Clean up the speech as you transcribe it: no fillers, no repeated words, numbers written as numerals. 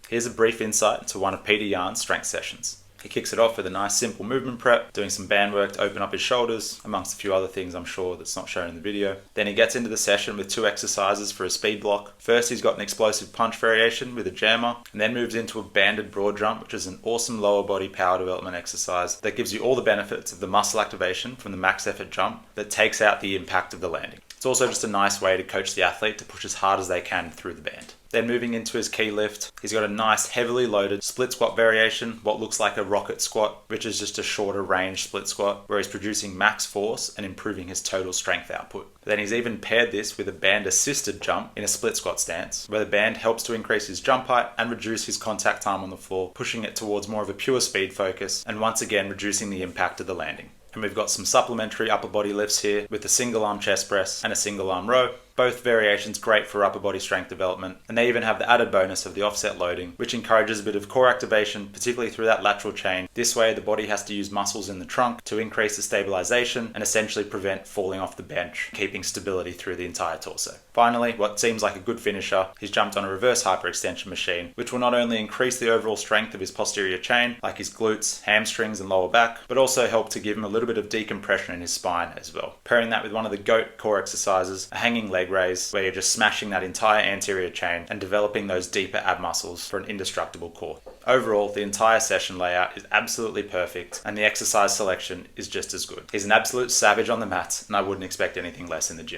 Here's a brief insight into one of Peter Yarn's strength sessions. He kicks it off with a nice simple movement prep, doing some band work to open up his shoulders, amongst a few other things I'm sure that's not shown in the video. Then he gets into the session with 2 exercises for a speed block. First he's got an explosive punch variation with a jammer, and then moves into a banded broad jump, which is an awesome lower body power development exercise that gives you all the benefits of the muscle activation from the max effort jump that takes out the impact of the landing. It's also just a nice way to coach the athlete to push as hard as they can through the band. Then moving into his key lift, he's got a nice heavily loaded split squat variation, what looks like a rocket squat, which is just a shorter range split squat where he's producing max force and improving his total strength output. Then he's even paired this with a band assisted jump in a split squat stance, where the band helps to increase his jump height and reduce his contact time on the floor, pushing it towards more of a pure speed focus and once again reducing the impact of the landing. And we've got some supplementary upper body lifts here with a single arm chest press and a single arm row. Both variations great for upper body strength development, and they even have the added bonus of the offset loading, which encourages a bit of core activation, particularly through that lateral chain. This way the body has to use muscles in the trunk to increase the stabilization and essentially prevent falling off the bench, keeping stability through the entire torso. Finally, what seems like a good finisher, he's jumped on a reverse hyperextension machine, which will not only increase the overall strength of his posterior chain, like his glutes, hamstrings and lower back, but also help to give him a little bit of decompression in his spine as well. Pairing that with one of the GOAT core exercises, a hanging leg raise, where you're just smashing that entire anterior chain and developing those deeper ab muscles for an indestructible core. Overall, the entire session layout is absolutely perfect and the exercise selection is just as good. He's an absolute savage on the mat and I wouldn't expect anything less in the gym.